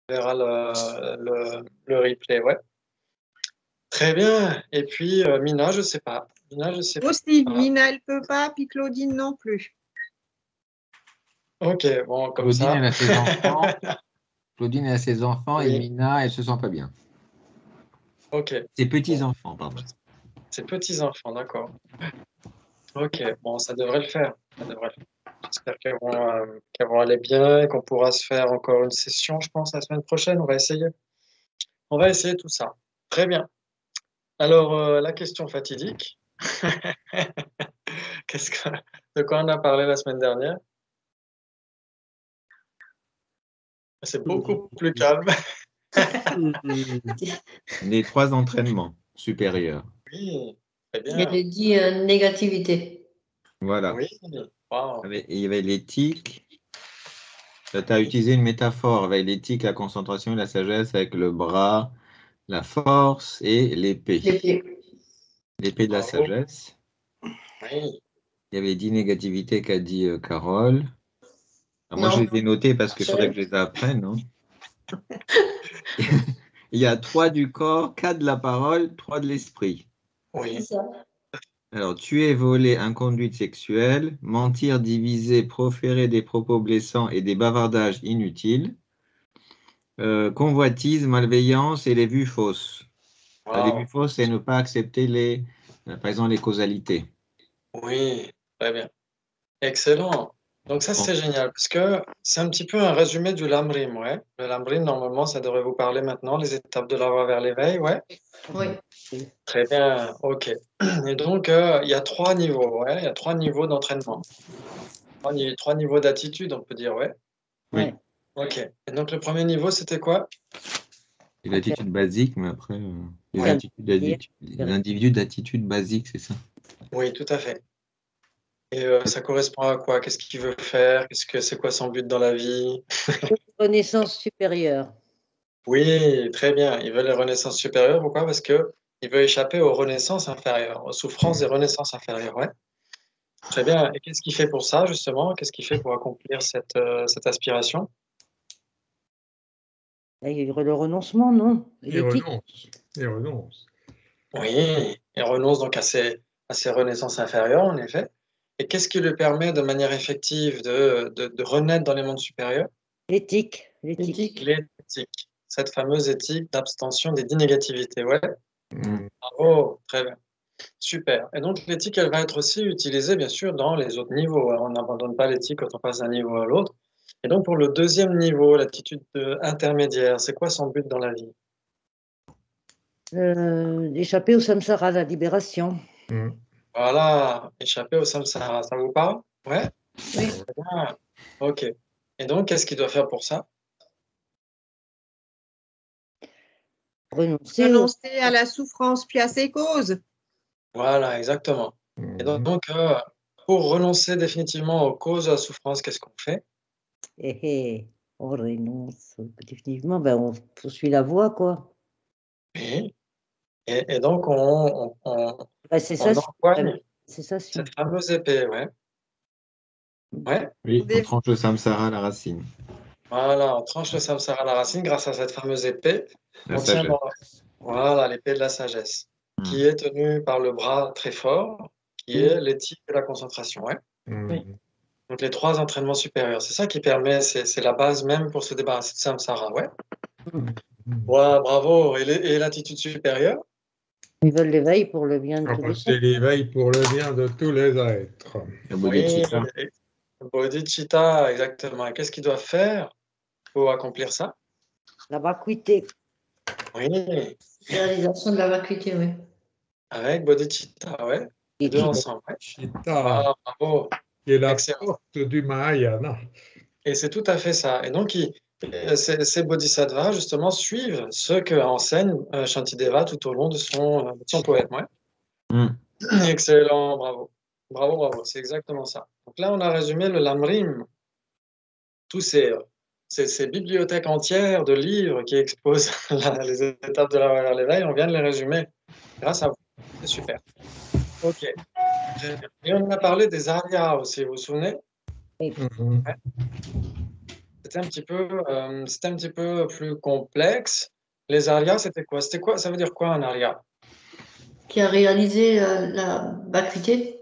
verra le replay, ouais. Très bien. Et puis, Mina, je ne sais pas. Mina, je sais pas. Aussi, Mina, elle ne peut pas, puis Claudine non plus. Ok, bon, comme Claudine, ça. elle a ses enfants. Claudine a ses enfants Oui. et Mina, elle ne se sent pas bien. Ok. Ses petits-enfants, pardon. Ses petits-enfants, d'accord. Ok, bon, ça devrait le faire. Ça devrait le faire. J'espère qu'elles vont aller bien et qu'on pourra se faire encore une session, je pense, la semaine prochaine. On va essayer. On va essayer tout ça. Très bien. Alors, la question fatidique. De quoi on a parlé la semaine dernière? C'est beaucoup plus calme. Les 3 entraînements supérieurs. Oui, très bien. Il a dit négativité. Voilà. Oui, wow. Il y avait l'éthique. Tu as utilisé une métaphore avec l'éthique, la concentration et la sagesse avec le bras, la force et l'épée. L'épée de la Bravo. sagesse. Oui. Il y avait 10 négativités qu'a dit Carole. Alors, moi, Non. je les ai notées parce qu'il faudrait que je les apprenne. Non. Il y a 3 du corps, 4 de la parole, 3 de l'esprit. Oui. C'est ça. Alors, tuer, voler, inconduite sexuelle, mentir, diviser, proférer des propos blessants et des bavardages inutiles, convoitise, malveillance et les vues fausses. Les vues Wow. fausses, c'est ne pas accepter par exemple, les causalités. Oui, très bien. Excellent. Donc ça, Bon. c'est génial parce que c'est un petit peu un résumé du Lamrim, ouais. Le Lamrim, normalement, ça devrait vous parler maintenant, les étapes de la voie vers l'éveil, ouais. Oui. Très bien, ok. Et donc, il y a 3 niveaux, ouais. Il y a 3 niveaux d'entraînement. 3 niveaux d'attitude, on peut dire, ouais. Oui. Ok. Et donc, le premier niveau, c'était quoi? C'est l'attitude basique, mais après, Ouais. les individus d'attitude basique, c'est ça. Oui, tout à fait. Et ça correspond à quoi? Qu'est-ce qu'il veut faire? C'est quoi son but dans la vie? Renaissance supérieure. Oui, très bien. Il veut les renaissances supérieures. Pourquoi? Parce que il veut échapper aux renaissances inférieures, aux souffrances des renaissances inférieures. Ouais. Très bien. Et qu'est-ce qu'il fait pour ça, justement? Qu'est-ce qu'il fait pour accomplir cette aspiration? Et le renoncement, non. Il renonce. Il renonce. Oui, il renonce donc à ses renaissances inférieures, en effet. Et qu'est-ce qui lui permet de manière effective de renaître dans les mondes supérieurs? L'éthique. L'éthique. Cette fameuse éthique d'abstention des 10 négativités. Ouais. Mm. Bravo, très bien. Super. Et donc, l'éthique, elle va être aussi utilisée, bien sûr, dans les autres niveaux. On n'abandonne pas l'éthique quand on passe d'un niveau à l'autre. Et donc, pour le deuxième niveau, l'attitude intermédiaire, c'est quoi son but dans la vie? D'échapper au samsara, la libération. Mm. Voilà, échapper au samsara. Ça vous parle? Ouais? Oui. Très bien. Ok. Et donc, qu'est-ce qu'il doit faire pour ça? Renoncer Renoncer à la souffrance puis à ses causes. Voilà, exactement. Et donc, pour renoncer définitivement aux causes de la souffrance, qu'est-ce qu'on fait? On renonce définitivement, on poursuit la voie, quoi. Oui. Et donc, on empoigne cette fameuse épée, ouais. Ouais. Oui, on tranche le samsara à la racine. Voilà, on tranche le samsara à la racine grâce à cette fameuse épée. La On tient sagesse. voilà, l'épée de la sagesse, qui est tenue par le bras très fort, qui est l'éthique de la concentration, ouais. Donc les 3 entraînements supérieurs, c'est ça qui permet, c'est la base même pour se débarrasser de samsara, ouais. Ouais, bravo. Et l'attitude supérieure? Ils veulent l'éveil pour le bien de tous les C'est l'éveil pour le bien de tous les êtres. Oui, bodhicitta, exactement. Et qu'est-ce qu'il doit faire pour accomplir ça? La vacuité. Oui, Réalisation de la vacuité, oui. avec bodhicitta, ouais. Les 2 ensemble, ouais. Chitta, bravo. qui est la Excellent. porte du Mahayana. Et c'est tout à fait ça. Et donc, ces bodhisattvas, justement, suivent ce que enseigne Shantideva tout au long de son poème. Ouais. Excellent, bravo. Bravo, bravo. C'est exactement ça. Donc là, on a résumé le Lamrim. Tous ces bibliothèques entières de livres qui exposent les étapes de la voie vers l'éveil, on vient de les résumer grâce à vous. C'est super. Ok. Et on a parlé des arias aussi, vous vous souvenez? Oui. Ouais. c'était un petit peu plus complexe. Les arias, c'était quoi? C'était quoi? Ça veut dire quoi un aria? Qui a réalisé la vacuité,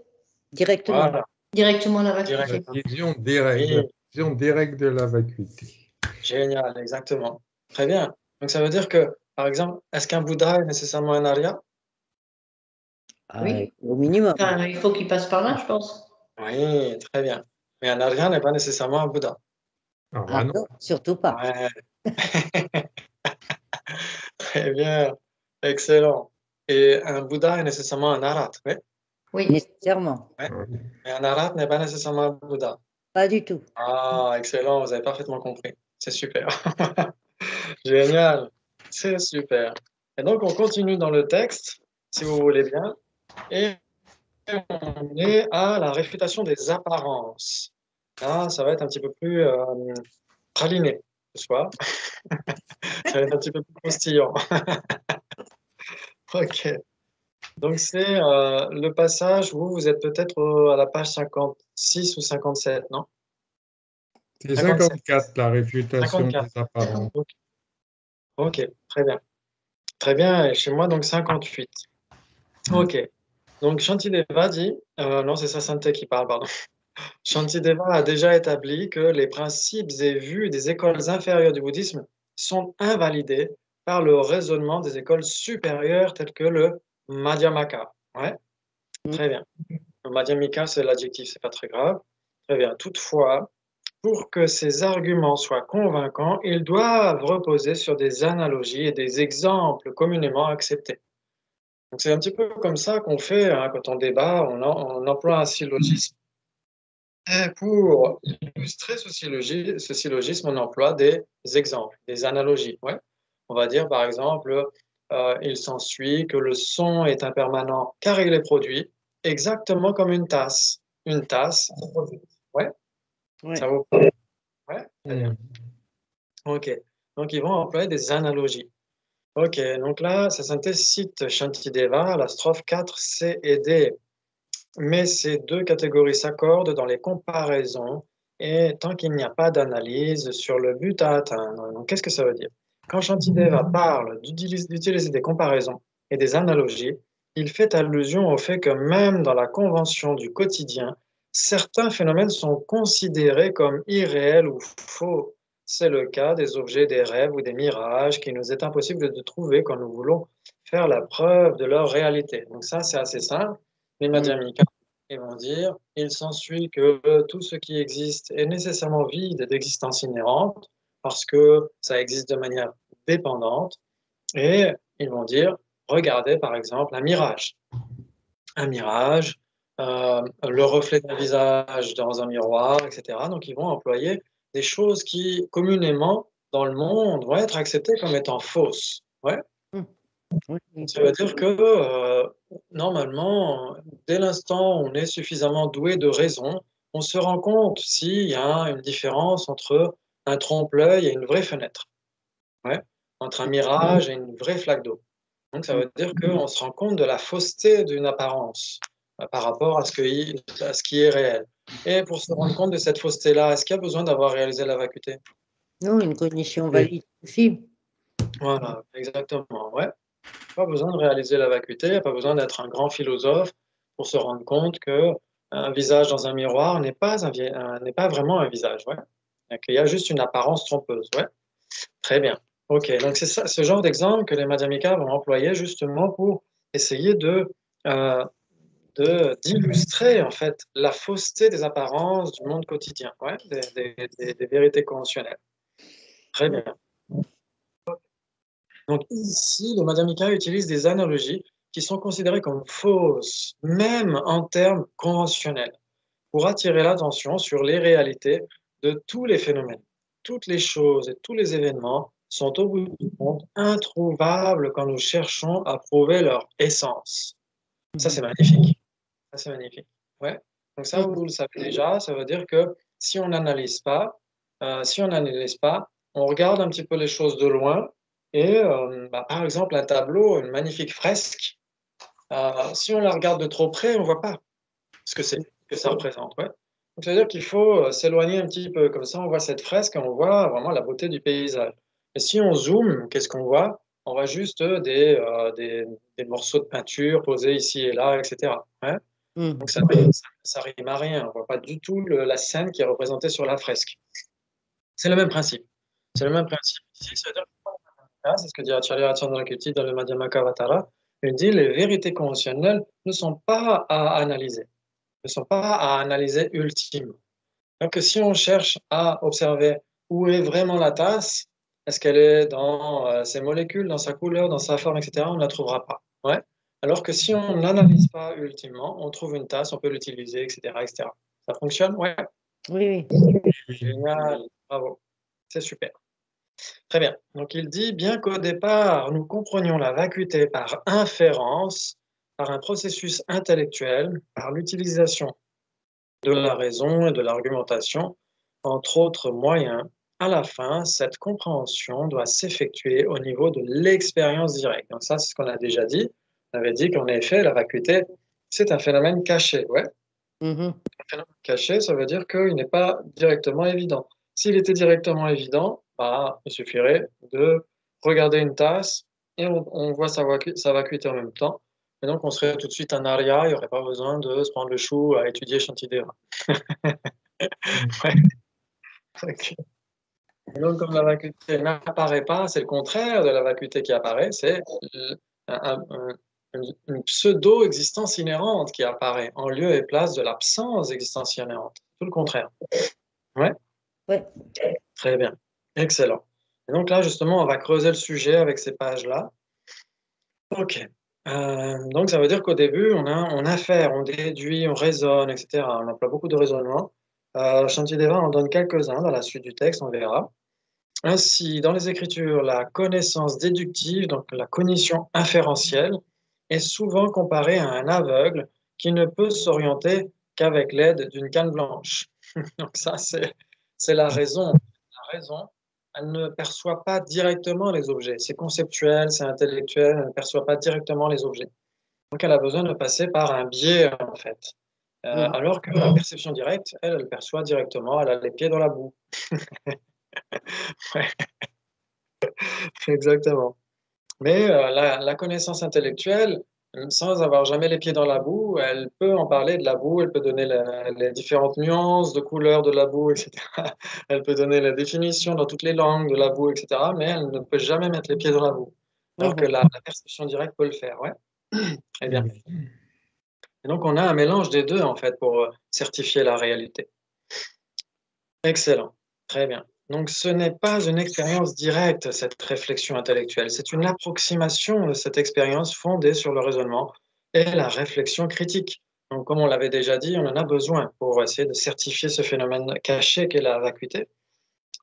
Directement. Voilà, directement la vacuité. directement. Vision directe, Oui, vision directe de la vacuité. génial, exactement. Très bien. Donc ça veut dire que, par exemple, est-ce qu'un Bouddha est nécessairement un aria? Oui. Au minimum. Enfin, il faut qu'il passe par là, je pense. Oui, très bien. Mais un arya n'est pas nécessairement un Bouddha. Ah, Ah bah non. non, surtout pas. Ouais. Très bien. Excellent. Et un Bouddha est nécessairement un arat, oui. Oui. Nécessairement. Ouais. Oui. Mais un arat n'est pas nécessairement un Bouddha. Pas du tout. Ah, excellent, vous avez parfaitement compris. C'est super. Génial. C'est super. Et donc, on continue dans le texte, si vous voulez bien. Et on est à la réfutation des apparences. Là, ça va être un petit peu plus praliné ce soir. Ça va être un petit peu plus croustillant. Ok. Donc, c'est le passage où vous êtes peut-être à la page 56 ou 57, non? C'est 57. 54, la réfutation 54. des apparences. Ok, très bien. Très bien, et chez moi, donc 58. Ok. Donc, Shantideva dit, non, c'est Sasante qui parle, pardon. Shantideva a déjà établi que les principes et vues des écoles inférieures du bouddhisme sont invalidés par le raisonnement des écoles supérieures telles que le Madhyamaka. Ouais, très bien. Le Madhyamika, c'est l'adjectif, c'est pas très grave. Très bien. Toutefois, pour que ces arguments soient convaincants, ils doivent reposer sur des analogies et des exemples communément acceptés. Donc, c'est un petit peu comme ça qu'on fait hein, quand on débat, on emploie un syllogisme. Et pour illustrer ce syllogisme, on emploie des exemples, des analogies. Ouais. On va dire par exemple, il s'ensuit que le son est impermanent car il est produit exactement comme une tasse. Une tasse, c'est produit. Ouais, Ouais. ça vaut. Ouais, très bien. Ok. Donc ils vont employer des analogies. Ok, donc là, ça cite Shantideva, la strophe 4, C et D. Mais ces deux catégories s'accordent dans les comparaisons et tant qu'il n'y a pas d'analyse sur le but à atteindre. Donc, qu'est-ce que ça veut dire? Quand Shantideva parle d'utiliser des comparaisons et des analogies, il fait allusion au fait que même dans la convention du quotidien, certains phénomènes sont considérés comme irréels ou faux. C'est le cas des objets des rêves ou des mirages qu'il nous est impossible de trouver quand nous voulons faire la preuve de leur réalité. Donc ça, c'est assez simple. Les Madhyamika, ils vont dire, il s'ensuit que tout ce qui existe est nécessairement vide d'existence inhérente parce que ça existe de manière dépendante. Et ils vont dire, regardez par exemple un mirage. Un mirage, le reflet d'un visage dans un miroir, etc. Donc ils vont employer des choses qui, communément, dans le monde, vont être acceptées comme étant fausses. Ouais. Oui. Ça veut dire que normalement, dès l'instant où on est suffisamment doué de raison, on se rend compte s'il y a une différence entre un trompe-l'œil et une vraie fenêtre, ouais, entre un mirage et une vraie flaque d'eau. Donc ça veut dire qu'on se rend compte de la fausseté d'une apparence par rapport à ce qui est réel. Et pour se rendre compte de cette fausseté-là, est-ce qu'il y a besoin d'avoir réalisé la vacuité? Non, une cognition valide suffit. Voilà, exactement, ouais. Pas besoin de réaliser la vacuité, il n'y a pas besoin d'être un grand philosophe pour se rendre compte que un visage dans un miroir n'est pas vraiment un visage, ouais. Et qu'il y a juste une apparence trompeuse, ouais. Très bien. Ok, donc c'est ça, ce genre d'exemple que les Madhyamika vont employer justement pour essayer euh, d'illustrer en fait la fausseté des apparences du monde quotidien, ouais, des vérités conventionnelles. Très bien. Donc ici, les Madhyamika utilisent des analogies qui sont considérées comme fausses, même en termes conventionnels, pour attirer l'attention sur les réalités de tous les phénomènes. Toutes les choses et tous les événements sont au bout du compte introuvables quand nous cherchons à prouver leur essence. Ça, c'est magnifique. Ça, c'est magnifique. Ouais. Donc ça, vous le savez déjà, ça veut dire que si on n'analyse pas, on regarde un petit peu les choses de loin et par exemple un tableau, une magnifique fresque, si on la regarde de trop près, on ne voit pas ce que c'est, que ça représente. Ouais. Donc, c'est-à-dire qu'il faut s'éloigner un petit peu. Comme ça, on voit cette fresque et on voit vraiment la beauté du paysage. Et si on zoome, qu'est-ce qu'on voit? On voit juste des morceaux de peinture posés ici et là, etc. Ouais. Donc, ça rime à rien. On ne voit pas du tout la scène qui est représentée sur la fresque. C'est le même principe. C'est le même principe. Ici, c'est-à-dire que c'est ce que dit Acharya Chandrakirti dans le Madhyamaka-Vatara. Il dit les vérités conventionnelles ne sont pas à analyser, ne sont pas à analyser ultime. Donc, si on cherche à observer où est vraiment la tasse, est-ce qu'elle est dans ses molécules, dans sa couleur, dans sa forme, etc., on ne la trouvera pas. Ouais. Alors que si on n'analyse pas ultimement, on trouve une tasse, on peut l'utiliser, etc., etc. Ça fonctionne? Ouais. Oui, Génial, bravo. C'est super. Très bien. Donc, il dit, bien qu'au départ, nous comprenions la vacuité par inférence, par un processus intellectuel, par l'utilisation de la raison et de l'argumentation, entre autres moyens, à la fin, cette compréhension doit s'effectuer au niveau de l'expérience directe. Donc ça, c'est ce qu'on a déjà dit. On avait dit qu'en effet, la vacuité, c'est un phénomène caché. Ouais. Un phénomène caché, ça veut dire qu'il n'est pas directement évident. S'il était directement évident, bah, il suffirait de regarder une tasse et on voit sa vacuité en même temps. Et donc, on serait tout de suite un aria, il n'y aurait pas besoin de se prendre le chou à étudier Shantideva. Ouais. Okay. Et donc, comme la vacuité n'apparaît pas, c'est le contraire de la vacuité qui apparaît, c'est une pseudo-existence inhérente qui apparaît en lieu et place de l'absence d'existence inhérente. Tout le contraire. Ouais? Ouais. Très bien. Excellent. Et donc là, justement, on va creuser le sujet avec ces pages-là. OK. Donc, ça veut dire qu'au début, on affaire, on déduit, on raisonne, etc. On emploie beaucoup de raisonnement. Shantideva en donne quelques-uns dans la suite du texte, on verra. Ainsi, dans les Écritures, la connaissance déductive, donc la cognition inférentielle, est souvent comparée à un aveugle qui ne peut s'orienter qu'avec l'aide d'une canne blanche. Donc ça, c'est la raison. La raison, elle ne perçoit pas directement les objets. C'est conceptuel, c'est intellectuel, elle ne perçoit pas directement les objets. Donc elle a besoin de passer par un biais, en fait. Alors que la perception directe, elle perçoit directement, elle a les pieds dans la boue. Ouais. Exactement. Mais la connaissance intellectuelle, sans avoir jamais les pieds dans la boue, elle peut en parler de la boue, elle peut donner les différentes nuances de couleurs de la boue, etc. Elle peut donner la définition dans toutes les langues de la boue, etc. Mais elle ne peut jamais mettre les pieds dans la boue. Alors que la perception directe peut le faire, ouais. Très bien. Et donc, on a un mélange des deux, en fait, pour certifier la réalité. Excellent. Très bien. Donc, ce n'est pas une expérience directe, cette réflexion intellectuelle. C'est une approximation de cette expérience fondée sur le raisonnement et la réflexion critique. Donc, comme on l'avait déjà dit, on en a besoin pour essayer de certifier ce phénomène caché qu'est la vacuité.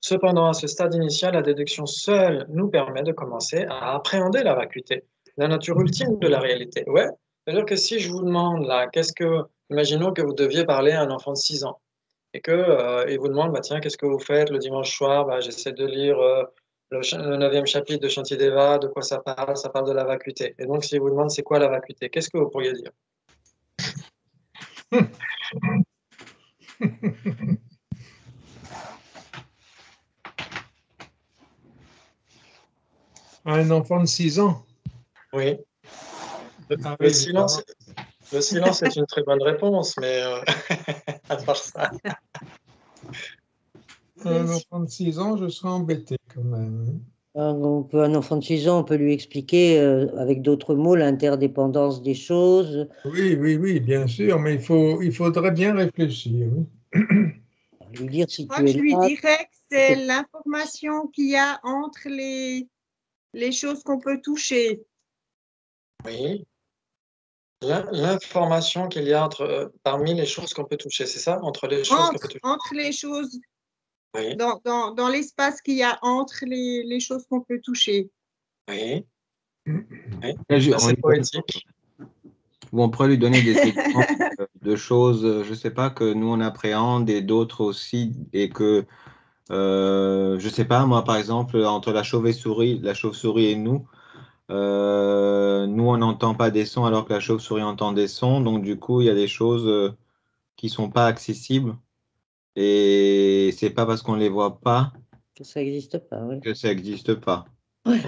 Cependant, à ce stade initial, la déduction seule nous permet de commencer à appréhender la vacuité, la nature ultime de la réalité. Ouais, c'est-à-dire que si je vous demande là, imaginons que vous deviez parler à un enfant de 6 ans et il vous demande, bah, tiens, qu'est-ce que vous faites le dimanche soir? Bah, j'essaie de lire le 9e chapitre de Shantideva, de quoi ça parle? Ça parle de la vacuité. Et donc, si vous demande c'est quoi la vacuité, qu'est-ce que vous pourriez dire? Un enfant de 6 ans. Oui. Ah Le oui, silence est une très bonne réponse, mais à part ça. Un enfant de 6 ans, je serais embêté quand même. Un enfant de 6 ans, on peut lui expliquer avec d'autres mots l'interdépendance des choses. Oui, bien sûr, mais il faudrait bien réfléchir. Oui. Lui dire si Je crois tu que es je lui là. dirais que c'est l'information qu'il y a entre les choses qu'on peut toucher. Oui. L'information qu'il y a parmi les choses qu'on peut toucher, c'est ça? Entre les choses qu'on peut toucher. Entre les choses, Oui. dans l'espace qu'il y a entre les choses qu'on peut toucher. Oui. Oui. C'est poétique. Ou on pourrait lui donner des exemples de choses, je ne sais pas, que nous on appréhende et d'autres aussi, et que, je ne sais pas, moi par exemple, entre la chauve-souris et nous on n'entend pas des sons alors que la chauve-souris entend des sons, donc du coup il y a des choses qui ne sont pas accessibles. Et c'est pas parce qu'on les voit pas Que ça n'existe pas, oui. que ça n'existe pas. Oui,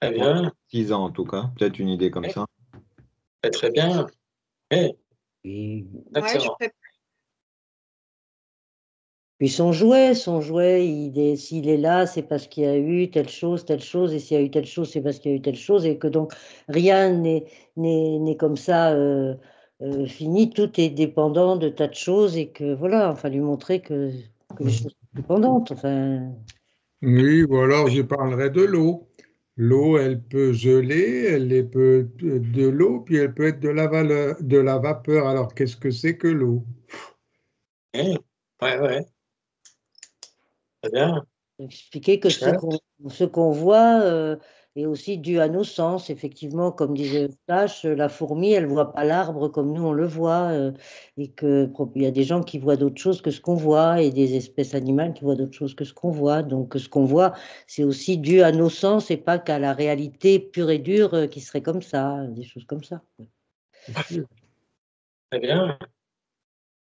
très bien. 6 ans en tout cas, peut-être une idée comme Oui. ça. Très bien. Oui, Puis, Ouais, je excellent. ferais puis son jouet, s'il est là, c'est parce qu'il y a eu telle chose, et s'il y a eu telle chose, c'est parce qu'il y a eu telle chose, et que donc rien n'est comme ça fini, tout est dépendant de tas de choses, et que voilà, enfin lui montrer que les choses sont dépendantes. Enfin, Oui, ou alors je parlerai de l'eau. L'eau, elle peut geler, elle peut être de l'eau, puis elle peut être de la vapeur. Alors, qu'est-ce que c'est que l'eau? Oui, ouais. Très bien. expliquer que Chouette. ce qu'on voit est aussi dû à nos sens. Effectivement, comme disait Flash, la fourmi, elle voit pas l'arbre comme nous on le voit, et il y a des gens qui voient d'autres choses que ce qu'on voit, et des espèces animales qui voient d'autres choses que ce qu'on voit. Donc, ce qu'on voit, c'est aussi dû à nos sens et pas qu'à la réalité pure et dure qui serait comme ça, des choses comme ça. Très bien.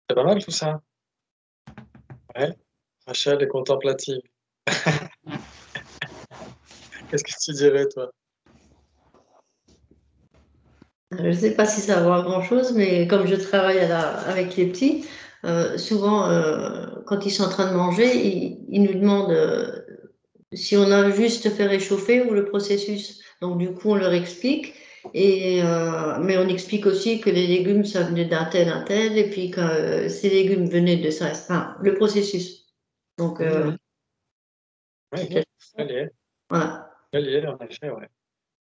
C'est pas mal tout ça. Ouais. Rachel est contemplative. Qu'est-ce que tu dirais, toi? Je ne sais pas si ça va avoir grand-chose, mais comme je travaille avec les petits, souvent, quand ils sont en train de manger, ils nous demandent si on a juste fait réchauffer ou le processus. Donc, du coup, on leur explique. Mais on explique aussi que les légumes, ça venait un tel, et puis que ces légumes venaient de ça, enfin, le processus. Donc, Oui, voilà. en effet, ouais.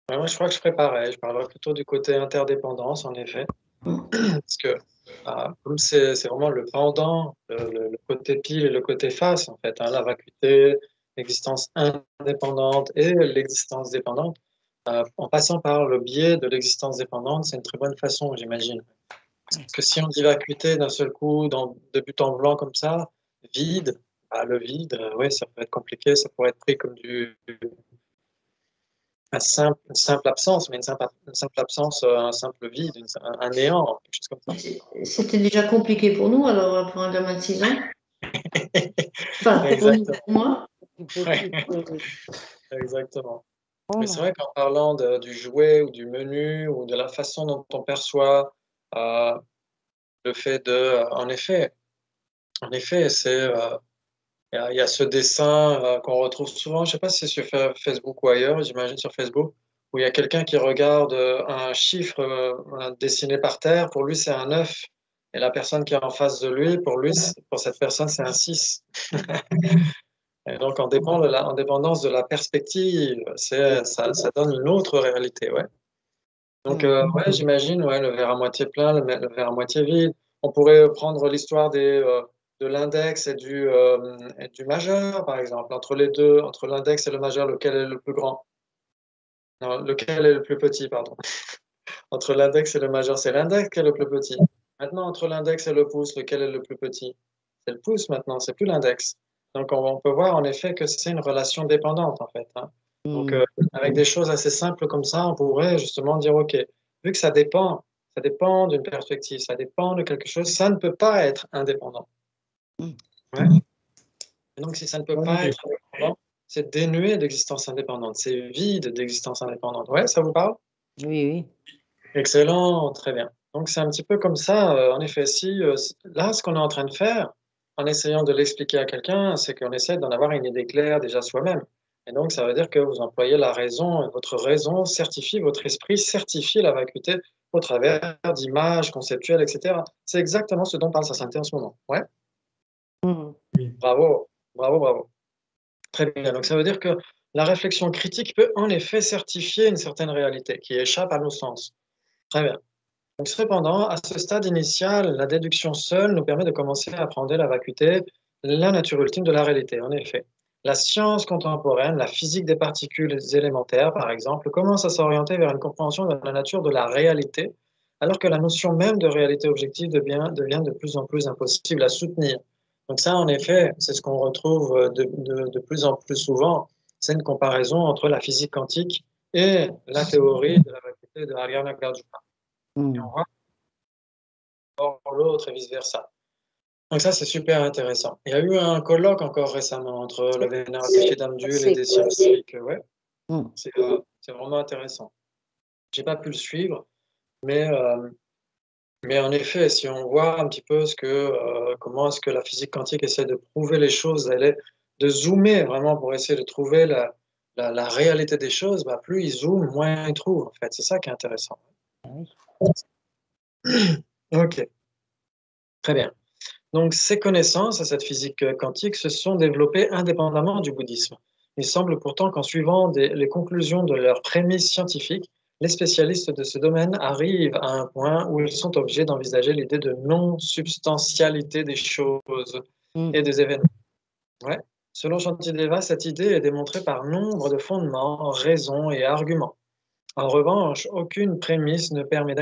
Ouais, moi, je crois que je ferais pareil. Je parlerais plutôt du côté interdépendance, en effet. Parce que comme c'est vraiment le pendant, le côté pile et le côté face, en fait, hein, la vacuité, l'existence indépendante et l'existence dépendante, en passant par le biais de l'existence dépendante, c'est une très bonne façon, j'imagine. Parce que si on dit vacuité d'un seul coup, de but en blanc comme ça, vide, le vide, ouais, ça peut être compliqué, ça pourrait être pris comme une simple absence, mais une simple absence, un simple vide, un néant, quelque chose comme ça. C'était déjà compliqué pour nous, alors pour un gamin de 6 ans. Enfin, Exactement. pour moi. Ouais, exactement. Mais c'est vrai qu'en parlant du jouet ou du menu ou de la façon dont on perçoit le fait de, en effet, il y a ce dessin qu'on retrouve souvent, je ne sais pas si c'est sur Facebook ou ailleurs, j'imagine sur Facebook, où il y a quelqu'un qui regarde un chiffre dessiné par terre, pour lui c'est un 9, et la personne qui est en face de lui, pour cette personne c'est un 6. Et donc en dépendance de la perspective, ça donne une autre réalité, ouais. Donc ouais, j'imagine, ouais, le verre à moitié plein, le verre à moitié vide. On pourrait prendre l'histoire de l'index et du majeur, par exemple. Entre les deux, entre l'index et le majeur, lequel est le plus grand? Non, lequel est le plus petit, pardon. Entre l'index et le majeur, c'est l'index qui est le plus petit. Maintenant, entre l'index et le pouce, lequel est le plus petit? C'est le pouce maintenant, c'est plus l'index. Donc on peut voir en effet que c'est une relation dépendante, en fait, hein. Donc avec des choses assez simples comme ça, on pourrait justement dire, OK, vu que ça dépend d'une perspective, ça dépend de quelque chose, ça ne peut pas être indépendant. Ouais. Et donc si ça ne peut pas être indépendant, c'est dénué d'existence indépendante, c'est vide d'existence indépendante. Ouais, ça vous parle? Oui, oui. Excellent, très bien. Donc c'est un petit peu comme ça, en effet, là, ce qu'on est en train de faire, en essayant de l'expliquer à quelqu'un, c'est qu'on essaie d'en avoir une idée claire déjà soi-même. Et donc ça veut dire que vous employez la raison, et votre raison certifie, votre esprit certifie la vacuité au travers d'images conceptuelles, etc. C'est exactement ce dont parle sa sainteté en ce moment. Ouais, bravo, bravo. Très bien. Donc ça veut dire que la réflexion critique peut en effet certifier une certaine réalité qui échappe à nos sens. Très bien. Donc, cependant, à ce stade initial, la déduction seule nous permet de commencer à appréhender la vacuité, la nature ultime de la réalité. En effet, la science contemporaine, la physique des particules élémentaires, par exemple, commence à s'orienter vers une compréhension de la nature de la réalité, alors que la notion même de réalité objective devient de plus en plus impossible à soutenir. Donc ça, en effet, c'est ce qu'on retrouve de plus en plus souvent, c'est une comparaison entre la physique quantique et la théorie de la vacuité de Ariana Nagarjuna. Et on voit l'autre et vice-versa. Donc ça, c'est super intéressant. Il y a eu un colloque encore récemment entre le vénérable Péché d'Amdul et des scientifiques. Ouais, c'est vraiment intéressant. J'ai pas pu le suivre, mais en effet, si on voit un petit peu comment est-ce que la physique quantique essaie de prouver les choses, de zoomer vraiment pour essayer de trouver la réalité des choses, bah, plus ils zooment, moins ils trouvent, en fait. C'est ça qui est intéressant. Ok, très bien. Donc, ces connaissances à cette physique quantique se sont développées indépendamment du bouddhisme. Il semble pourtant qu'en suivant les conclusions de leurs prémices scientifiques, les spécialistes de ce domaine arrivent à un point où ils sont obligés d'envisager l'idée de non-substantialité des choses et des événements. Ouais. Selon Shantideva, cette idée est démontrée par nombre de fondements, raisons et arguments. En revanche, aucune prémisse ne permet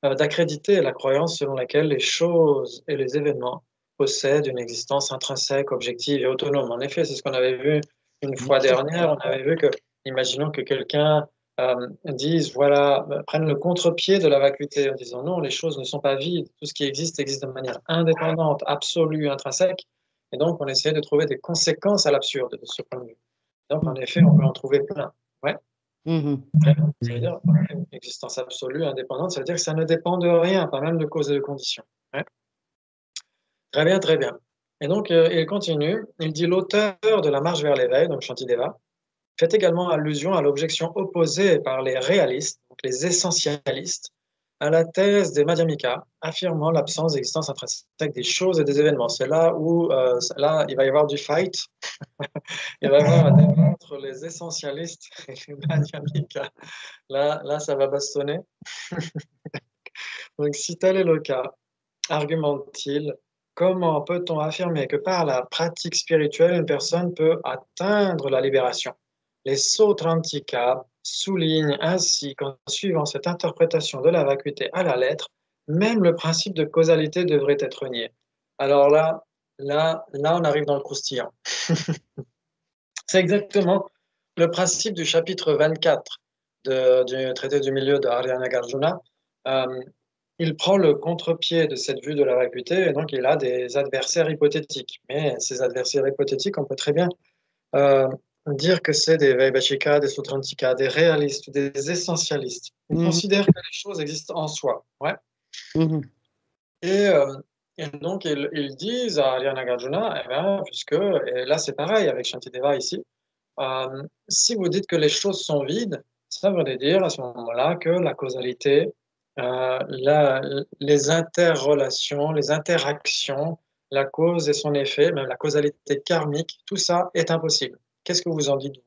d'accréditer la croyance selon laquelle les choses et les événements possèdent une existence intrinsèque, objective et autonome. En effet, c'est ce qu'on avait vu une fois dernière. On avait vu que, imaginons que quelqu'un prenne le contre-pied de la vacuité en disant non, les choses ne sont pas vides, tout ce qui existe existe de manière indépendante, absolue, intrinsèque. Et donc, on essaie de trouver des conséquences à l'absurde de ce point de vue. Donc, en effet, on peut en trouver plein. Ouais. Ça veut dire une existence absolue, indépendante, ça veut dire que ça ne dépend de rien, pas même de causes et de conditions. Ouais. Très bien, très bien. Et donc, il continue, il dit l'auteur de la marche vers l'éveil, donc Shantideva, fait également allusion à l'objection opposée par les réalistes, donc les essentialistes, à la thèse des Madhyamika, affirmant l'absence d'existence intrinsèque des choses et des événements. C'est là où là, il va y avoir du fight. Il va y avoir un débat entre les essentialistes et les Madhyamika. Là, ça va bastonner. Donc, si tel est le cas, argumente-t-il, comment peut-on affirmer que par la pratique spirituelle, une personne peut atteindre la libération? Les Sautrantika soulignent ainsi qu'en suivant cette interprétation de la vacuité à la lettre, même le principe de causalité devrait être nié. Alors là, on arrive dans le croustillant. C'est exactement le principe du chapitre 24 du traité du milieu de Arya Nagarjuna. Il prend le contre-pied de cette vue de la vacuité et donc il a des adversaires hypothétiques. Mais ces adversaires hypothétiques, on peut très bien dire que c'est des Vaibhashika, des Sautrantika, des réalistes, des essentialistes. Ils considèrent que les choses existent en soi. Ouais. Et donc, ils disent à Arya Nagarjuna, et là c'est pareil avec Shantideva ici, si vous dites que les choses sont vides, ça veut dire à ce moment-là que la causalité, les interrelations, les interactions, la cause et son effet, même la causalité karmique, tout ça est impossible. Qu'est-ce que vous en dites, vous?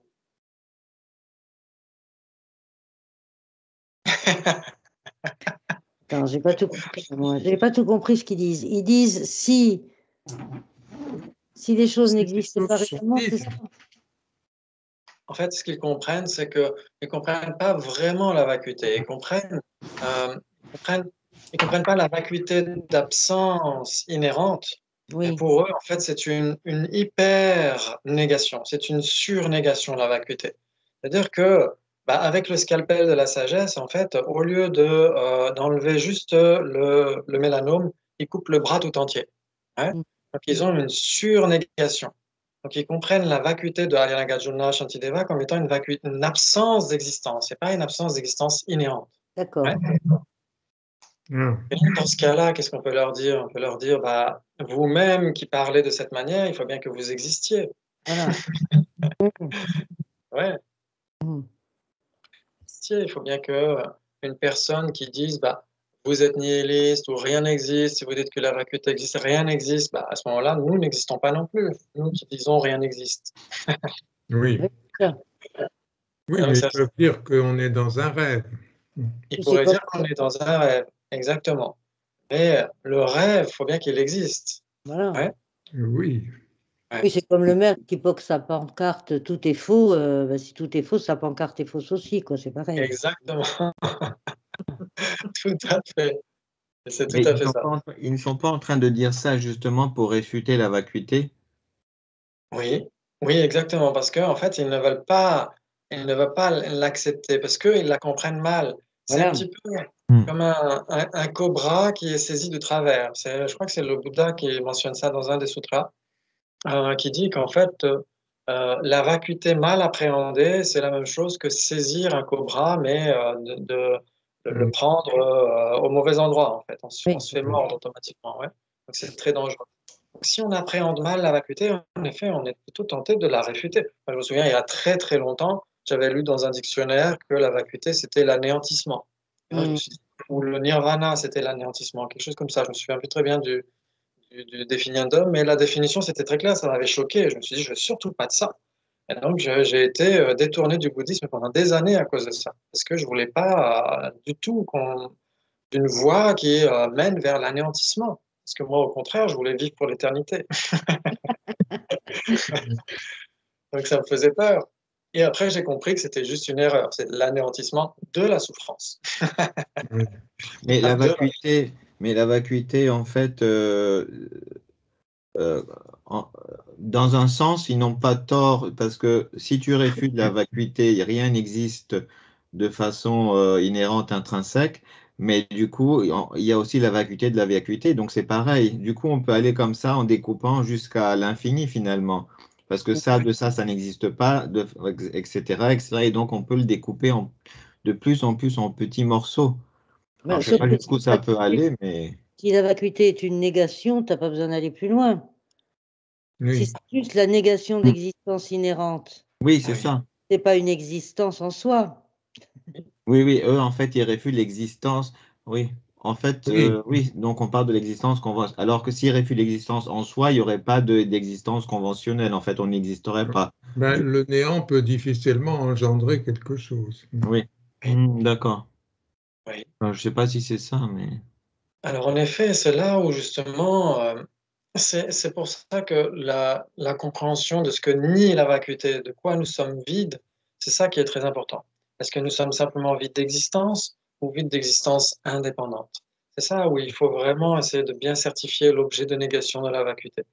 Attends, j'ai pas tout compris. Moi, j'ai pas tout compris ce qu'ils disent. Ils disent si les choses n'existent pas réellement, c'est ça? En fait, ce qu'ils comprennent, c'est qu'ils ne comprennent pas vraiment la vacuité. Ils comprennent pas la vacuité d'absence inhérente. Oui. Et pour eux, en fait, c'est une hyper-négation, c'est une surnégation, la vacuité. C'est-à-dire que, avec le scalpel de la sagesse, en fait, au lieu d'enlever juste le mélanome, ils coupent le bras tout entier. Hein? Donc, ils ont une surnégation. Donc, ils comprennent la vacuité de Arya Nagarjuna Shantideva comme étant une absence d'existence, et pas une absence d'existence inhérente. D'accord. Ouais. Et dans ce cas-là, qu'est-ce qu'on peut leur dire? On peut leur dire, vous-même qui parlez de cette manière, il faut bien que vous existiez. Voilà. Ouais. Il faut bien qu'une personne qui dise, vous êtes nihiliste ou rien n'existe, si vous dites que la vacuité existe, rien n'existe, à ce moment-là, nous n'existons pas non plus. Nous qui disons rien n'existe. Oui. Oui, mais ils peuvent dire qu'on est dans un rêve. Ils pourraient dire qu'on est dans un rêve, exactement. Mais le rêve, il faut bien qu'il existe. Voilà. Ouais. Oui. Ouais. Oui, c'est comme le maire qui poque sa pancarte, tout est faux. Si tout est faux, sa pancarte est fausse aussi, quoi. C'est pareil. Exactement. Tout à fait. C'est tout à fait ça. Ils ne sont pas en train de dire ça justement pour réfuter la vacuité? Oui, oui, exactement. Parce qu'en fait, ils ne veulent pas l'accepter parce qu'ils la comprennent mal. C'est Voilà. un petit peu comme un cobra qui est saisi de travers. Je crois que c'est le Bouddha qui mentionne ça dans un des sutras, qui dit qu'en fait, la vacuité mal appréhendée, c'est la même chose que saisir un cobra, mais de le prendre au mauvais endroit, en fait. On se fait mordre automatiquement, ouais. Donc c'est très dangereux. Donc, si on appréhende mal la vacuité, en effet, on est plutôt tenté de la réfuter. Moi, je me souviens, il y a très très longtemps, j'avais lu dans un dictionnaire que la vacuité, c'était l'anéantissement. Et moi, je me suis dit, ou le nirvana, c'était l'anéantissement, quelque chose comme ça. Je me souviens plus très bien du définitum, mais la définition, c'était très clair, ça m'avait choqué. Je me suis dit, je veux surtout pas de ça. Et donc, j'ai été détourné du bouddhisme pendant des années à cause de ça, parce que je voulais pas du tout d'une voie qui mène vers l'anéantissement. Parce que moi, au contraire, je voulais vivre pour l'éternité. Donc, ça me faisait peur. Et après, j'ai compris que c'était juste une erreur. C'est l'anéantissement de la souffrance. Mais la vacuité, en fait, dans un sens, ils n'ont pas tort, parce que si tu réfutes la vacuité, rien n'existe de façon inhérente, intrinsèque, mais du coup, il y a aussi la vacuité de la vacuité, donc c'est pareil. Du coup, on peut aller comme ça en découpant jusqu'à l'infini finalement, parce que ça, de ça n'existe pas, etc., etc. Et donc, on peut le découper de plus en plus en petits morceaux. Alors, je ne sais pas jusqu'où ça peut aller, mais... Si la vacuité est une négation, tu n'as pas besoin d'aller plus loin. Oui. Si c'est juste la négation de l'existence inhérente, oui, c'est ça. C'est pas une existence en soi. Oui, oui, eux, en fait, ils réfutent l'existence. Oui, en fait, oui, donc on parle de l'existence conventionnelle. Alors que s'ils réfutent l'existence en soi, il n'y aurait pas d'existence conventionnelle. En fait, on n'existerait pas. Le néant peut difficilement engendrer quelque chose. Oui, d'accord. Oui. Je ne sais pas si c'est ça, mais... Alors, en effet, c'est là où justement, c'est pour ça que la compréhension de ce que nie la vacuité, de quoi nous sommes vides, c'est ça qui est très important. Est-ce que nous sommes simplement vides d'existence ou vides d'existence indépendante? C'est ça où il faut vraiment essayer de bien certifier l'objet de négation de la vacuité.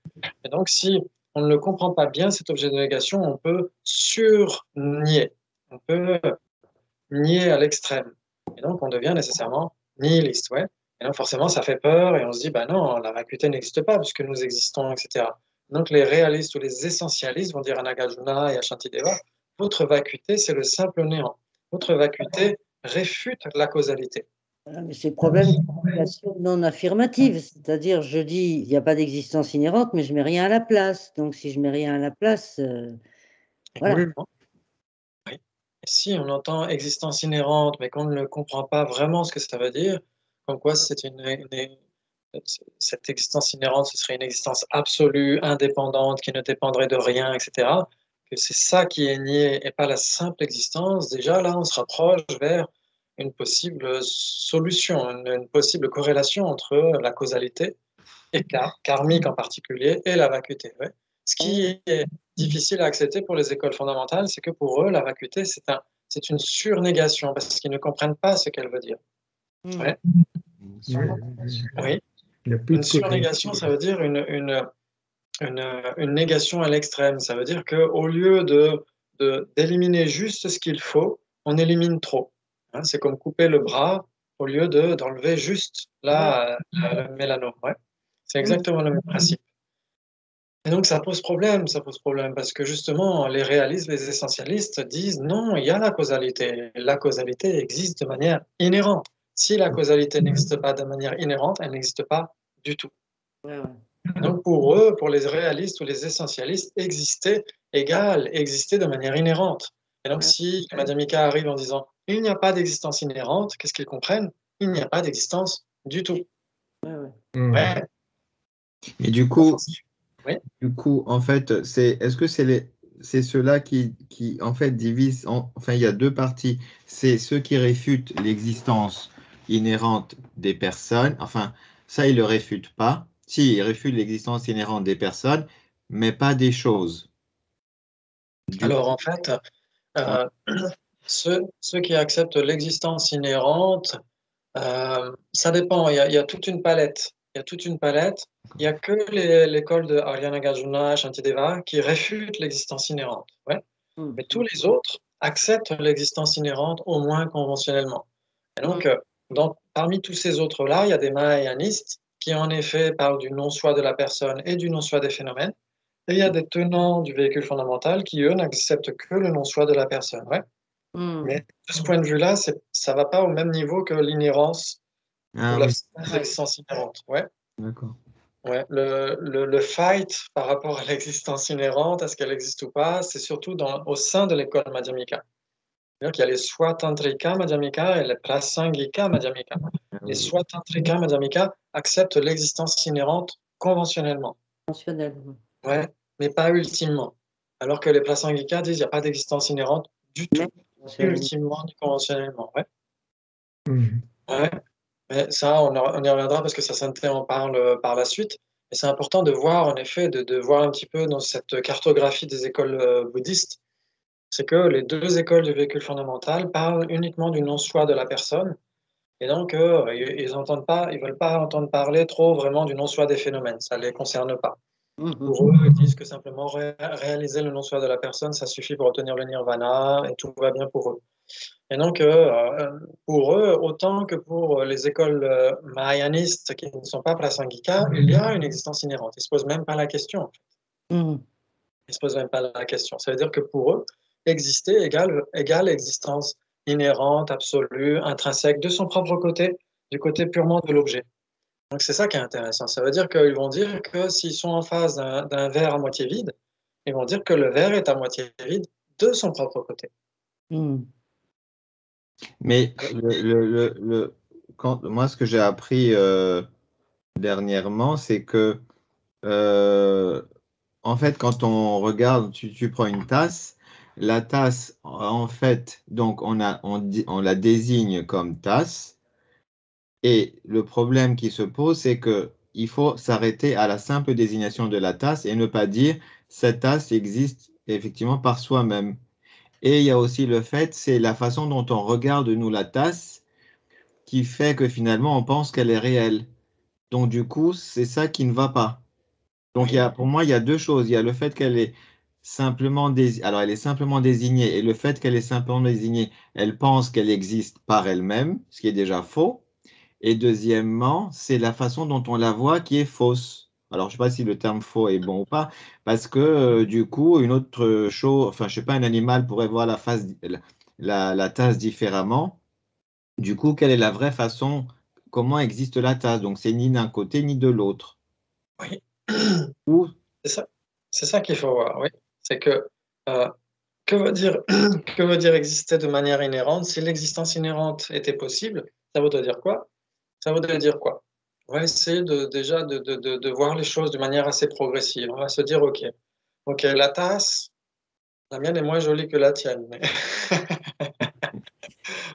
Et donc, si on ne comprend pas bien cet objet de négation, on peut surnier, on peut nier à l'extrême. Et donc, on devient nécessairement nihiliste, ouais. Et donc, forcément, ça fait peur et on se dit, bah non, la vacuité n'existe pas puisque nous existons, etc. Donc, les réalistes ou les essentialistes vont dire à Nagarjuna et à Shantideva, votre vacuité, c'est le simple néant. Votre vacuité réfute la causalité. Mais c'est le problème de l'application non affirmative, c'est-à-dire je dis il n'y a pas d'existence inhérente, mais je mets rien à la place. Donc si je mets rien à la place, voilà. Oui. Et si on entend existence inhérente, mais qu'on ne comprend pas vraiment ce que ça veut dire, comme quoi cette existence inhérente, ce serait une existence absolue, indépendante, qui ne dépendrait de rien, etc., que c'est ça qui est nié et pas la simple existence, déjà là, on se rapproche vers une possible solution, une possible corrélation entre la causalité, et karmique en particulier, et la vacuité. Ouais. Ce qui est difficile à accepter pour les écoles fondamentales, c'est que pour eux, la vacuité, c'est une surnégation, parce qu'ils ne comprennent pas ce qu'elle veut dire. Ouais. Oui. Une surnégation, ça veut dire une négation à l'extrême. Ça veut dire qu'au lieu d'éliminer juste ce qu'il faut, on élimine trop. Hein, c'est comme couper le bras au lieu d'enlever juste le mélanome. Ouais. C'est exactement le même principe. Et donc ça pose problème parce que justement les réalistes, les essentialistes disent non, il y a la causalité. La causalité existe de manière inhérente. Si la causalité n'existe pas de manière inhérente, elle n'existe pas du tout. Donc pour eux, pour les réalistes ou les essentialistes, exister égale exister de manière inhérente. Et donc si Madame Mika arrive en disant il n'y a pas d'existence inhérente, qu'est-ce qu'ils comprennent? Il n'y a pas d'existence du tout. Ouais. Et du coup, oui. En fait, est-ce que c'est ceux-là qui en fait divisent, enfin il y a deux parties. C'est ceux qui réfutent l'existence inhérente des personnes. Enfin, ça ils le réfutent pas. Si, ils réfutent l'existence inhérente des personnes, mais pas des choses. Alors en fait, ceux qui acceptent l'existence inhérente, ça dépend. Il y a toute une palette. Il y a toute une palette. Il n'y a que l'école de Arya Nagarjuna, Shantideva qui réfute l'existence inhérente. Ouais. Mais tous les autres acceptent l'existence inhérente, au moins conventionnellement. Et donc, parmi tous ces autres-là, il y a des mahayanistes qui en effet parlent du non-soi de la personne et du non-soi des phénomènes. Et il y a des tenants du véhicule fondamental qui, eux, n'acceptent que le non-soi de la personne. Ouais. Mais de ce point de vue-là, ça ne va pas au même niveau que l'inhérence ou l'existence inhérente. Ouais. D'accord. Ouais. Le fight par rapport à l'existence inhérente, est-ce qu'elle existe ou pas, c'est surtout au sein de l'école Madhyamika. C'est-à-dire qu'il y a les Swatantrika Madhyamika et les Prasangika Madhyamika. Les Swatantrika Madhyamika acceptent l'existence inhérente conventionnellement. Conventionnellement. Ouais, mais pas ultimement. Alors que les Prasangika disent qu'il n'y a pas d'existence inhérente du tout, ni ultimement ni conventionnellement. Ouais. Ouais. Mais ça, on y reviendra parce que Sasanté en parle par la suite. Et c'est important de voir, en effet, de voir un petit peu dans cette cartographie des écoles bouddhistes, c'est que les deux écoles du véhicule fondamental parlent uniquement du non-soi de la personne. Et donc, ils veulent pas entendre parler trop vraiment du non-soi des phénomènes. Ça ne les concerne pas. Pour eux, ils disent que simplement réaliser le non-soi de la personne, ça suffit pour obtenir le nirvana et tout va bien pour eux. Et donc, pour eux, autant que pour les écoles mahayanistes qui ne sont pas prasangika, il y a une existence inhérente. Ils ne se posent même pas la question. En fait. Ils ne se posent même pas la question. Ça veut dire que pour eux, exister égale existence inhérente, absolue, intrinsèque, de son propre côté, du côté purement de l'objet. Donc c'est ça qui est intéressant. Ça veut dire qu'ils vont dire que s'ils sont en face d'un verre à moitié vide, ils vont dire que le verre est à moitié vide de son propre côté. Mais moi, ce que j'ai appris dernièrement, c'est que en fait, quand on regarde, tu prends une tasse, la tasse, en fait, donc on la désigne comme tasse. Et le problème qui se pose, c'est que il faut s'arrêter à la simple désignation de la tasse et ne pas dire cette tasse existe effectivement par soi-même. Et il y a aussi le fait, c'est la façon dont on regarde nous la tasse qui fait que finalement on pense qu'elle est réelle. Donc du coup, c'est ça qui ne va pas. Donc pour moi, il y a deux choses. Il y a le fait qu'elle est simplement elle est simplement désignée et le fait qu'elle est simplement désignée, elle pense qu'elle existe par elle-même, ce qui est déjà faux. Et deuxièmement, c'est la façon dont on la voit qui est fausse. Alors, je ne sais pas si le terme faux est bon ou pas, parce que du coup, une autre chose, enfin, je ne sais pas, un animal pourrait voir la tasse différemment. Du coup, quelle est la vraie façon, comment existe la tasse? Donc, c'est ni d'un côté ni de l'autre. Oui. Ou... C'est ça qu'il faut voir, oui. C'est que veut dire exister de manière inhérente? Si l'existence inhérente était possible, ça voudrait dire quoi? Ça voudrait dire quoi? On va essayer déjà de voir les choses de manière assez progressive. On va se dire, OK, la tasse, la mienne est moins jolie que la tienne. Mais...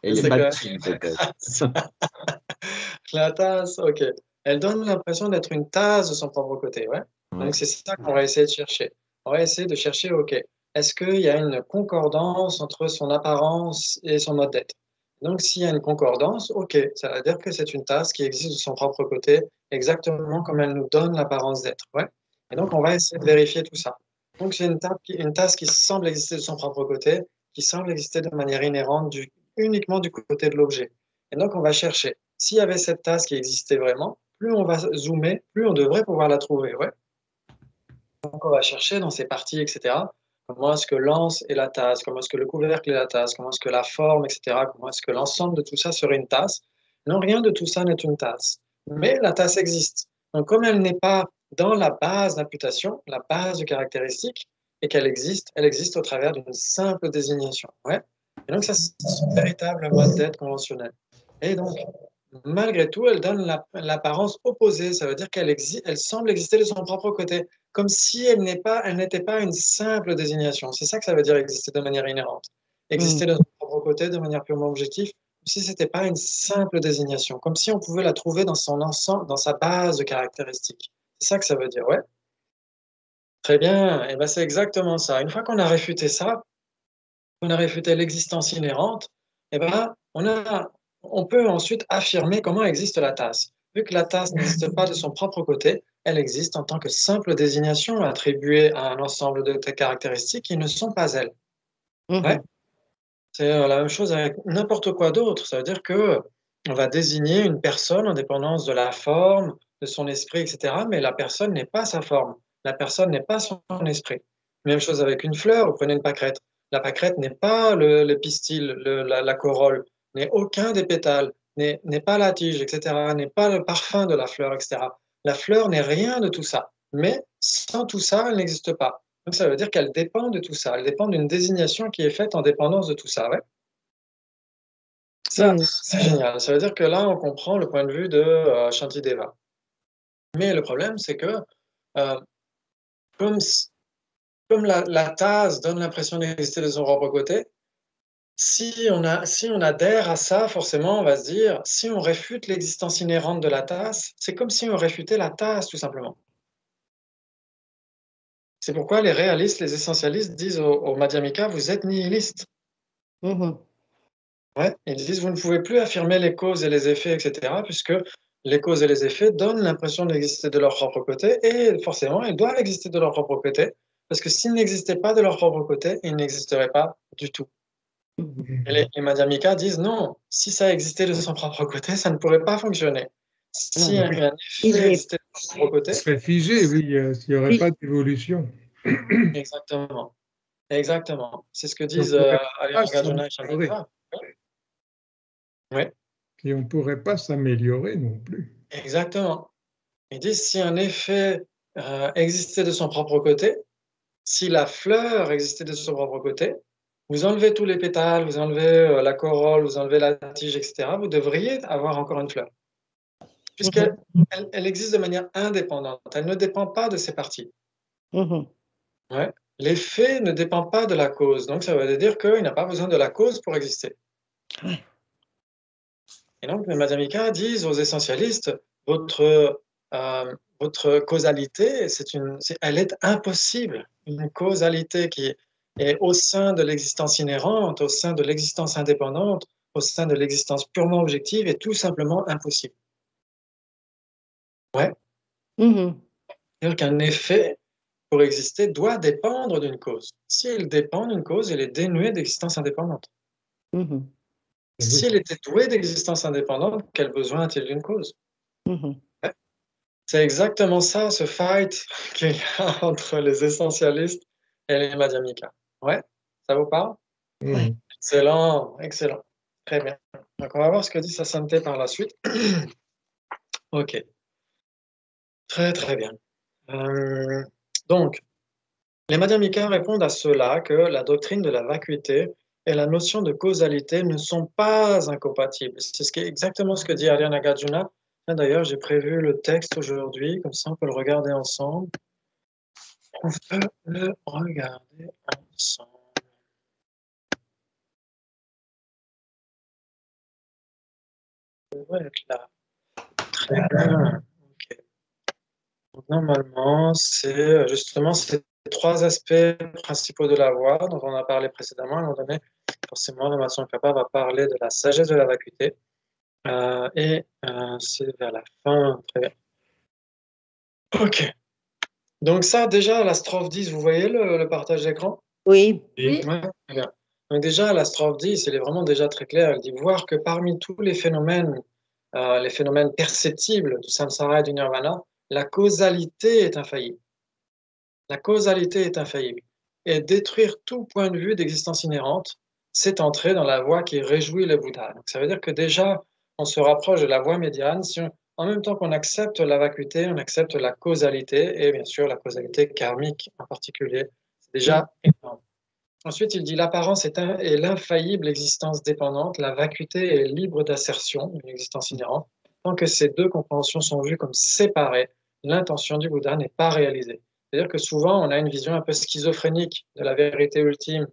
Elle est pas fine, peut-être. La tasse, OK. Elle donne l'impression d'être une tasse de son propre côté, ouais. Donc, c'est ça qu'on va essayer de chercher. On va essayer de chercher, OK, est-ce qu'il y a une concordance entre son apparence et son mode d'être? Donc, s'il y a une concordance, OK, ça veut dire que c'est une tasse qui existe de son propre côté, exactement comme elle nous donne l'apparence d'être, ouais. Et donc, on va essayer de vérifier tout ça. Donc, c'est une tasse qui semble exister de son propre côté, qui semble exister de manière inhérente uniquement du côté de l'objet. Et donc, on va chercher. S'il y avait cette tasse qui existait vraiment, plus on va zoomer, plus on devrait pouvoir la trouver, ouais. Donc, on va chercher dans ces parties, etc. Comment est-ce que l'anse est la tasse? Comment est-ce que le couvercle est la tasse? Comment est-ce que la forme, etc. Comment est-ce que l'ensemble de tout ça serait une tasse? Non, rien de tout ça n'est une tasse. Mais la tasse existe. Donc, comme elle n'est pas dans la base d'imputation, la base de caractéristique, et qu'elle existe, elle existe au travers d'une simple désignation. Ouais. Et donc, ça, c'est son véritable mode d'être conventionnel. Et donc, malgré tout, elle donne l'apparence opposée. Ça veut dire elle semble exister de son propre côté, comme si elle n'était pas une simple désignation. C'est ça que ça veut dire exister de manière inhérente. Exister de son propre côté de manière purement objective, comme si ce n'était pas une simple désignation, comme si on pouvait la trouver dans son ensemble, dans sa base de caractéristiques. C'est ça que ça veut dire, ouais. Très bien, et ben c'est exactement ça. Une fois qu'on a réfuté ça, on a réfuté l'existence inhérente, et ben on peut ensuite affirmer comment existe la tasse. Vu que la tasse n'existe pas de son propre côté, elle existe en tant que simple désignation attribuée à un ensemble de caractéristiques qui ne sont pas elles. Ouais. C'est la même chose avec n'importe quoi d'autre. Ça veut dire que on va désigner une personne en dépendance de la forme, de son esprit, etc. Mais la personne n'est pas sa forme. La personne n'est pas son esprit. Même chose avec une fleur, vous prenez une pâquerette. La pâquerette n'est pas le pistil, la corolle, n'est aucun des pétales, n'est pas la tige, etc., n'est pas le parfum de la fleur, etc. La fleur n'est rien de tout ça. Mais sans tout ça, elle n'existe pas. Donc ça veut dire qu'elle dépend de tout ça. Elle dépend d'une désignation qui est faite en dépendance de tout ça. Ouais. Ça, c'est génial. Ça veut dire que là, on comprend le point de vue de Shantideva. Mais le problème, c'est que comme la tasse donne l'impression d'exister de son propre côté, si on adhère à ça, forcément, on va se dire, si on réfute l'existence inhérente de la tasse, c'est comme si on réfutait la tasse, tout simplement. C'est pourquoi les réalistes, les essentialistes disent aux Madhyamika, vous êtes nihilistes. Ouais, ils disent, vous ne pouvez plus affirmer les causes et les effets, etc., puisque les causes et les effets donnent l'impression d'exister de leur propre côté, et forcément, ils doivent exister de leur propre côté, parce que s'ils n'existaient pas de leur propre côté, ils n'existeraient pas du tout. Et les Madhyamika disent, non, si ça existait de son propre côté, ça ne pourrait pas fonctionner. Si un effet existait de son propre côté... Ça serait figé, oui, il n'y aurait pas d'évolution. Exactement. Exactement. C'est ce que disent Nagarjuna et Shantideva. Oui. Et on ne pourrait pas s'améliorer non plus. Exactement. Ils disent si un effet existait de son propre côté, si la fleur existait de son propre côté, vous enlevez tous les pétales, vous enlevez la corolle, vous enlevez la tige, etc., vous devriez avoir encore une fleur. Puisqu'elle elle existe de manière indépendante. Elle ne dépend pas de ses parties. Ouais. L'effet ne dépend pas de la cause. Donc, ça veut dire qu'il n'a pas besoin de la cause pour exister. Et donc, les Madhyamika disent aux essentialistes, votre causalité, elle est impossible. Une causalité qui est au sein de l'existence inhérente, au sein de l'existence indépendante, au sein de l'existence purement objective, est tout simplement impossible. Ouais. C'est-à-dire qu'un effet, pour exister, doit dépendre d'une cause. S'il dépend d'une cause, il est dénué d'existence indépendante. S'il était doué d'existence indépendante, quel besoin a-t-il d'une cause? Ouais. C'est exactement ça, ce fight qu'il y a entre les essentialistes et les Madhyamika. Ouais, ça vous parle? Excellent, excellent. Très bien. Donc, on va voir ce que dit Sasanté par la suite. Ok. Très, très bien. Donc, les Madhyamika répondent à cela que la doctrine de la vacuité et la notion de causalité ne sont pas incompatibles. C'est exactement ce que dit Arya Nagarjuna. D'ailleurs, j'ai prévu le texte aujourd'hui, comme ça on peut le regarder ensemble. On peut le regarder ensemble. Ça devrait être là. Très bien. Okay. Donc, normalement, c'est justement ces trois aspects principaux de la voie dont on a parlé précédemment. À un moment donné, forcément, le Matsuyama Kappa va parler de la sagesse de la vacuité. C'est vers la fin. Très bien. Ok. Donc ça, déjà, à la strophe 10, vous voyez le partage d'écran? Oui. Ouais, très bien. Donc déjà, à la strophe 10, elle est vraiment déjà très claire. Elle dit voir que parmi tous les phénomènes perceptibles du samsara et du nirvana, la causalité est infaillible. La causalité est infaillible. Et détruire tout point de vue d'existence inhérente, c'est entrer dans la voie qui réjouit les Bouddhas. Donc ça veut dire que déjà, on se rapproche de la voie médiane. En même temps qu'on accepte la vacuité, on accepte la causalité, et bien sûr la causalité karmique en particulier. C'est déjà énorme. Ensuite, il dit l'apparence est l'infaillible existence dépendante, la vacuité est libre d'assertion, une existence inhérente. Tant que ces deux compréhensions sont vues comme séparées, l'intention du Bouddha n'est pas réalisée. C'est-à-dire que souvent, on a une vision un peu schizophrénique de la vérité ultime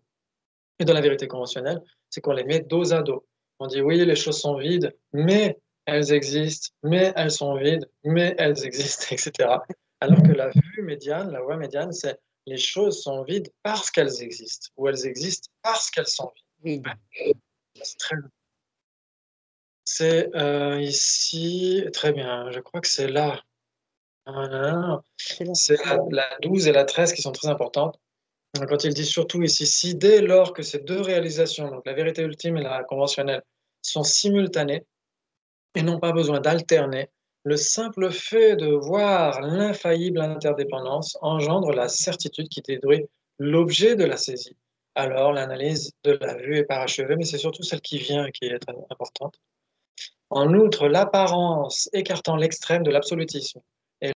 et de la vérité conventionnelle, c'est qu'on les met dos à dos. On dit oui, les choses sont vides, mais elles existent, mais elles sont vides, mais elles existent, etc. Alors que la vue médiane, la voie médiane, c'est les choses sont vides parce qu'elles existent, ou elles existent parce qu'elles sont vides. C'est très bien. C'est ici, très bien, je crois que c'est là. C'est la 12 et la 13 qui sont très importantes. Quand il dit surtout ici, si dès lors que ces deux réalisations, donc la vérité ultime et la conventionnelle, sont simultanées, et n'ont pas besoin d'alterner. Le simple fait de voir l'infaillible interdépendance engendre la certitude qui détruit l'objet de la saisie. Alors, l'analyse de la vue est parachevée, mais c'est surtout celle qui vient qui est importante. En outre, l'apparence écartant l'extrême de l'absolutisme,